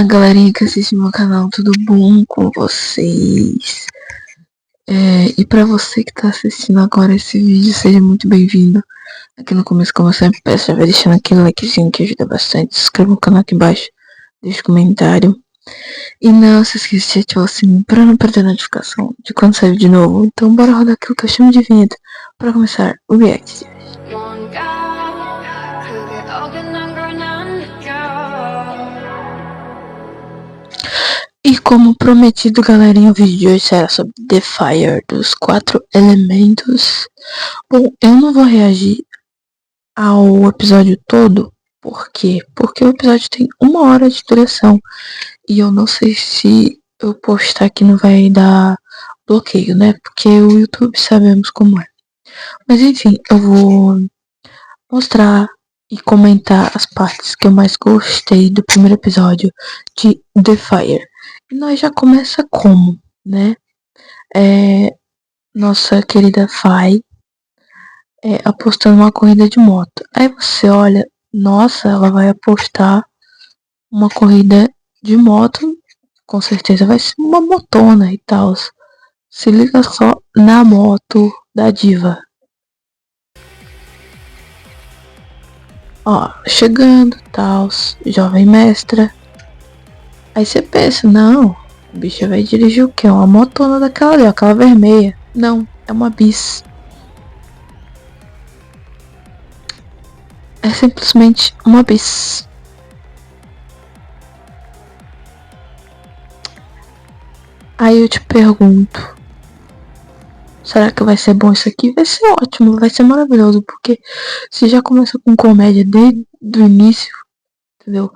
galerinha que assiste meu canal, tudo bom com vocês? E pra você que tá assistindo agora esse vídeo, seja muito bem-vindo. Aqui no começo, como eu sempre peço, já vai deixando aquele likezinho que ajuda bastante. Se inscreva no canal aqui embaixo, deixa um comentário. E não se esqueça de ativar o sininho pra não perder a notificação de quando sair de novo. Então bora rodar aquilo que eu chamo de vinheta pra começar o react. E como prometido, galerinha, o vídeo de hoje será sobre The Fire, dos 4 elementos. Bom, eu não vou reagir ao episódio todo. Por quê? Porque o episódio tem 1 hora de duração. E eu não sei se eu postar aqui não vai dar bloqueio, né? Porque o YouTube sabemos como é. Mas enfim, eu vou mostrar e comentar as partes que eu mais gostei do primeiro episódio de The Fire. E nós já começa como, né? Nossa querida Fai apostando uma corrida de moto. Aí você olha, nossa, ela vai apostar uma corrida de moto, com certeza vai ser uma motona e tal. Se liga só na moto da diva. Ó, chegando, tal, jovem mestra. Aí você pensa, não, a bicha vai dirigir o quê? Uma motona daquela ali, aquela vermelha. Não, é uma bis. É simplesmente uma bis. Aí eu te pergunto, será que vai ser bom isso aqui? Vai ser ótimo, vai ser maravilhoso, porque se já começa com comédia desde o início, entendeu?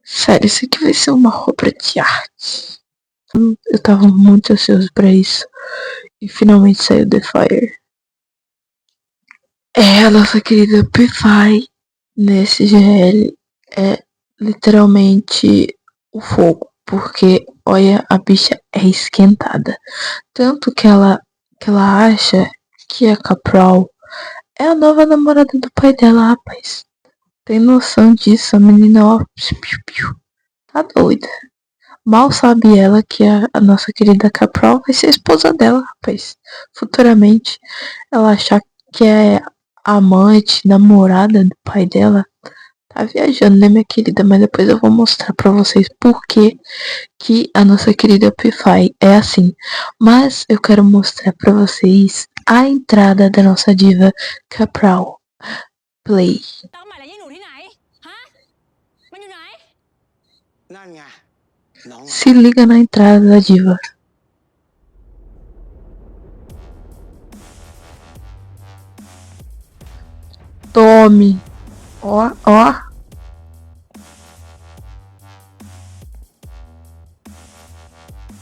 Sério, isso aqui vai ser uma obra de arte. Eu tava muito ansioso pra isso. E finalmente saiu The Fire. A nossa querida P-Fai nesse GL é literalmente o fogo. Porque, olha, a bicha é esquentada. Tanto que ela acha que a Capral é a nova namorada do pai dela, rapaz. Tem noção disso? A menina, ó, tá doida. Mal sabe ela que a nossa querida Capral vai ser a esposa dela, rapaz. Futuramente, ela achar que é amante, namorada do pai dela. Tá viajando, né, minha querida? Mas depois eu vou mostrar pra vocês por que a nossa querida P-Fai é assim. Mas eu quero mostrar pra vocês a entrada da nossa diva Capral. Play. Se liga na entrada da diva. Tome. Ó, ó.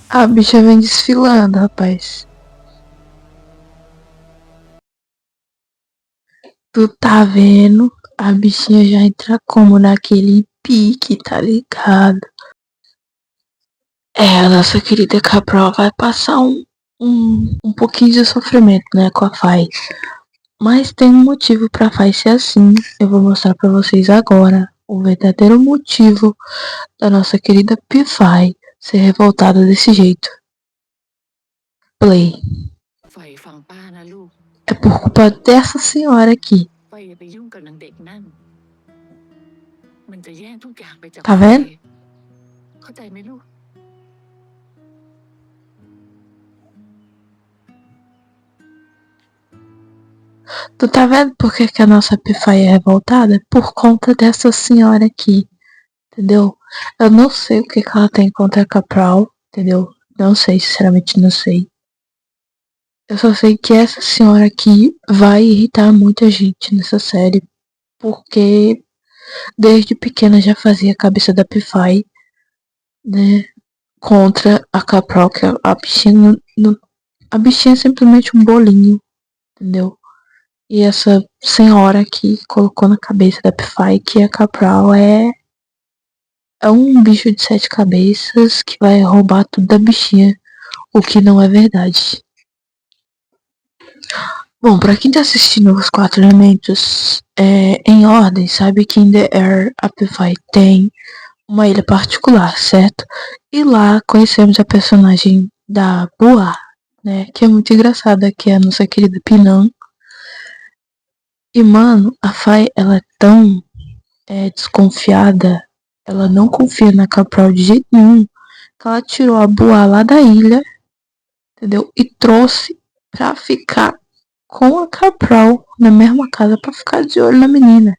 A bicha vem desfilando, rapaz. Tu tá vendo? A bichinha já entra como naquele pique, tá ligado? A nossa querida Capral vai passar um pouquinho de sofrimento, né, com a Fai. Mas tem um motivo pra Fai ser assim. Eu vou mostrar pra vocês agora o verdadeiro motivo da nossa querida P-Fai ser revoltada desse jeito. Play. É por culpa dessa senhora aqui. Tá vendo? Tu tá vendo por que a nossa P-Fai é revoltada? Por conta dessa senhora aqui, entendeu? Eu não sei o que ela tem contra a Capral, entendeu? Não sei, sinceramente não sei. Eu só sei que essa senhora aqui vai irritar muita gente nessa série, porque desde pequena já fazia a cabeça da P-Fai, né, contra a Capral, que a bichinha a bichinha é simplesmente um bolinho, entendeu? E essa senhora aqui colocou na cabeça da P-Fai que a Capral é um bicho de 7 cabeças que vai roubar tudo da bichinha, o que não é verdade. Bom, pra quem tá assistindo os 4 elementos em ordem, sabe que em The Air a P-Fai tem uma ilha particular, certo? E lá conhecemos a personagem da Boa, né? Que é muito engraçada, que é a nossa querida Pinan. E, mano, a Fai, ela é tão desconfiada, ela não confia na Capral de jeito nenhum, que ela tirou a Boa lá da ilha, entendeu? E trouxe pra ficar com a Capral na mesma casa pra ficar de olho na menina.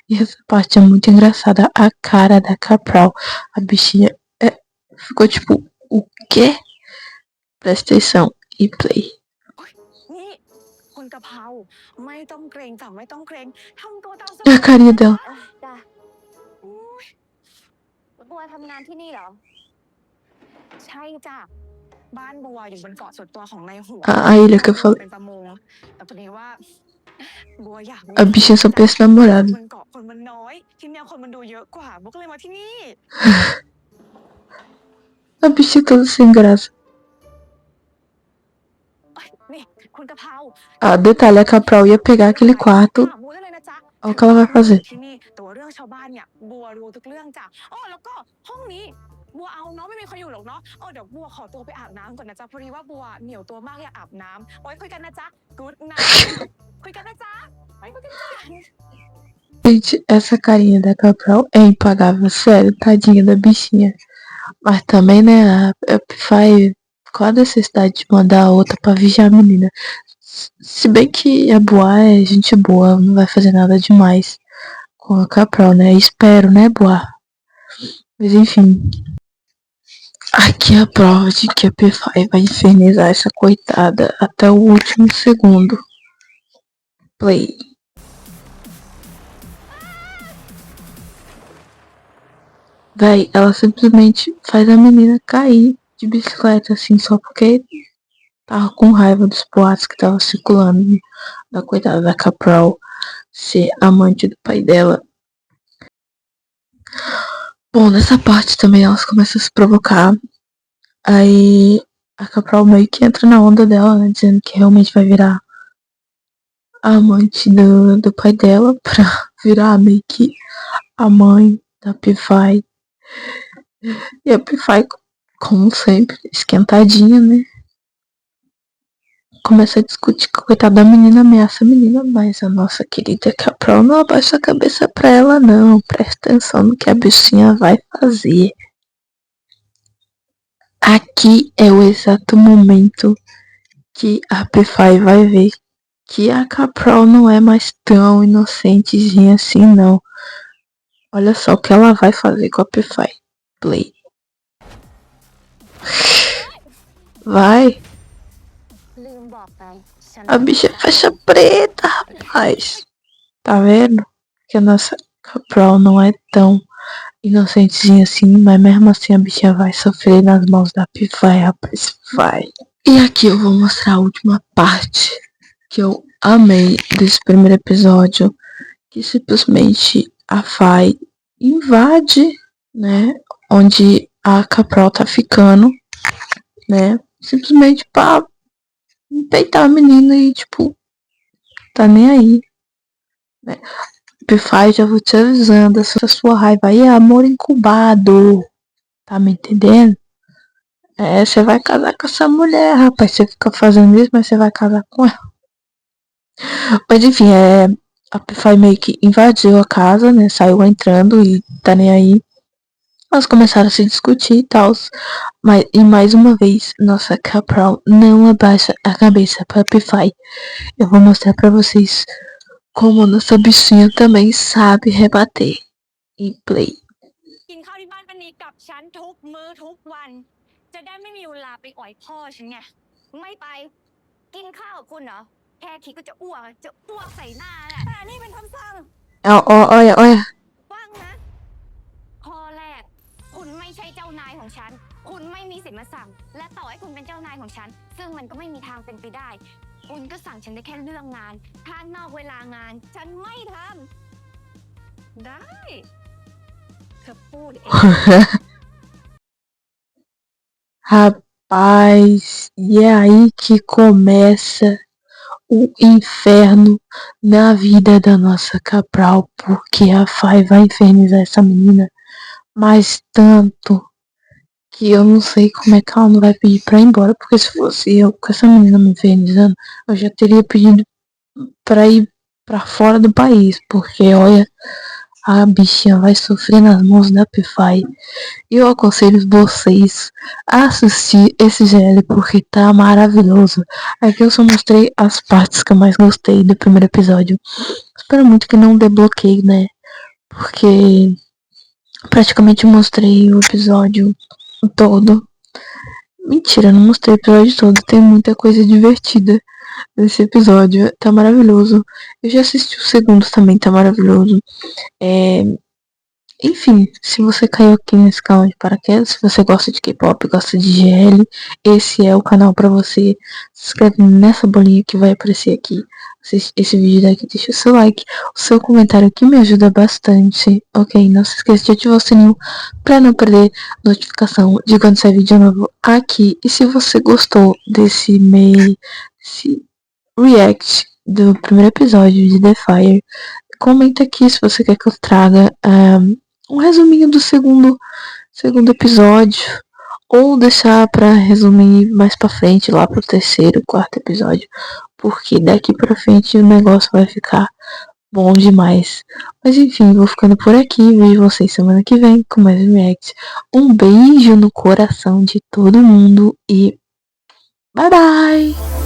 E essa parte é muito engraçada. A cara da Capral. A bichinha ficou tipo, o quê? Presta atenção e play. นี่คุณกะเพราไม่ต้องเกรงจ้ะไม่ต้องเกรงทำตัวตามส E บา a ย carinha นะ dela. จ้ะอุ๊ยบัวทำงานที่นี่เหรอ ใช่จ้ะบ้านบัวอยู่บนเกาะส่วนตัวของนายหัว A ilha que eu บัว falei. เป็นประมงแต่พอดีว่าบัวอยากมี A bichinha só pensa em namorado. บนเกาะคนมันน้อยที่เนี่ยคนมันดูเยอะกว่าบัวก็เลยมาที่นี่ A bichinha toda sem graça. นี่คุณกะเพรา Ah, detalhe, a Capral ia pegar aquele quarto. ถามบัวได้เลยนะจ๊ะ Olha o que ela vai fazer. ที่นี่แต่ว่าเรื่องชาวบ้านเนี่ยบัวรู้ทุกเรื่องจ้ะอ๋อแล้วก็ห้องนี้บัวเอาเนาะไม่มีใครอยู่หรอกเนาะเดี๋ยวบัวขอตัวไปอาบน้ำก่อนนะจ๊ะพอดีว่าบัวเหนียวตัวมากอยากอาบน้ำไว้คุยกันนะจ๊ะ Good night คุยกันนะจ๊ะไว้คุยกันจ้ะ Gente, essa carinha da Capral é impagável, sério, tadinha da bichinha. Mas também, né, a Pfai, qual a necessidade de mandar a outra pra vigiar a menina? Se bem que a Boa é gente boa, não vai fazer nada demais com a Capral, né? Espero, né, Boa? Mas enfim. Aqui é a prova de que a Pfai vai infernizar essa coitada até o último segundo. Play. Véi, ela simplesmente faz a menina cair de bicicleta, assim, só porque tava com raiva dos boatos que tava circulando, né? Da coitada da Capral ser amante do pai dela. Bom, nessa parte também elas começam a se provocar. Aí a Capral meio que entra na onda dela, né? Dizendo que realmente vai virar a amante do pai dela pra virar meio que a mãe da Pfai. E a Pfai, como sempre, esquentadinha, né? Começa a discutir com a coitada da menina, ameaça a menina, mas a nossa querida Capral não abaixa a cabeça pra ela não, presta atenção no que a bichinha vai fazer. Aqui é o exato momento que a Pfai vai ver que a Capral não é mais tão inocentezinha assim não. Olha só o que ela vai fazer com a Pfai. Play. Vai. A bicha é faixa preta, rapaz. Tá vendo? Que a nossa Capral não é tão inocentezinha assim, mas mesmo assim a bicha vai sofrer nas mãos da Pfai, rapaz. Vai. E aqui eu vou mostrar a última parte que eu amei desse primeiro episódio, que simplesmente a Fai invade, né, onde a Capral tá ficando, né, simplesmente pra peitar a menina e, tipo, tá nem aí, né. Pfai, já vou te avisando, essa sua raiva aí é amor incubado, tá me entendendo? Você vai casar com essa mulher, rapaz, você fica fazendo isso, mas você vai casar com ela. Mas enfim, a Pfai meio que invadiu a casa, né, saiu entrando e tá nem aí. Elas começaram a se discutir e tal, mas e mais uma vez, nossa Capral não abaixa a cabeça pra Pfai. Eu vou mostrar pra vocês como nossa bichinha também sabe rebater. E play. กินข้าวที่บ้านป้านีกับฉันทุกมื้อทุกวันจะได้ไม่มีเวลาไปอ่อยพ่อฉันไงไม่ไปกินข้าวกับคุณเหรอแค่คิดก็จะอ้วกใส่หน้าแหละแต่นี่เป็นคำสั่ง Olha. ฟังนะข้อแรกคุณไม่ใช่เจ้านายของฉันคุณไม่มีสิทธิ์มาสั่งและต่อให้คุณเป็นเจ้านายของฉันซึ่งมันก็ไม่มีทางเป็นไปได้คุณก็สั่งฉันได้แค่เรื่องงานถ้านอกเวลางานฉันไม่ทำได้เธอพูดเอง Rapaz, e é aí que começa o inferno na vida da nossa Capral, porque a Fai vai infernizar essa menina, mas tanto que eu não sei como é que ela não vai pedir pra ir embora, porque se fosse eu com essa menina me infernizando, eu já teria pedido pra ir pra fora do país, porque olha, a bichinha vai sofrer nas mãos da Pify. E eu aconselho vocês a assistir esse GL porque tá maravilhoso. Aqui eu só mostrei as partes que eu mais gostei do primeiro episódio. Espero muito que não desbloqueie, né? Porque praticamente mostrei o episódio todo. Mentira, não mostrei o episódio todo. Tem muita coisa divertida nesse episódio. Tá maravilhoso. Eu já assisti o segundo também, tá maravilhoso. Enfim, se você caiu aqui nesse canal de paraquedas, se você gosta de K-pop, gosta de GL, esse é o canal pra você. Se inscreve nessa bolinha que vai aparecer aqui. Assiste esse vídeo daqui, deixa o seu like, o seu comentário que me ajuda bastante. Ok, não se esqueça de ativar o sininho pra não perder notificação de quando sair vídeo novo aqui. E se você gostou desse react do primeiro episódio de The Fire, comenta aqui se você quer que eu traga um resuminho do segundo episódio, ou deixar pra resumir mais pra frente, lá pro terceiro, quarto episódio, porque daqui pra frente o negócio vai ficar bom demais. Mas enfim, vou ficando por aqui, vejo vocês semana que vem com mais um react. Um beijo no coração de todo mundo e bye bye!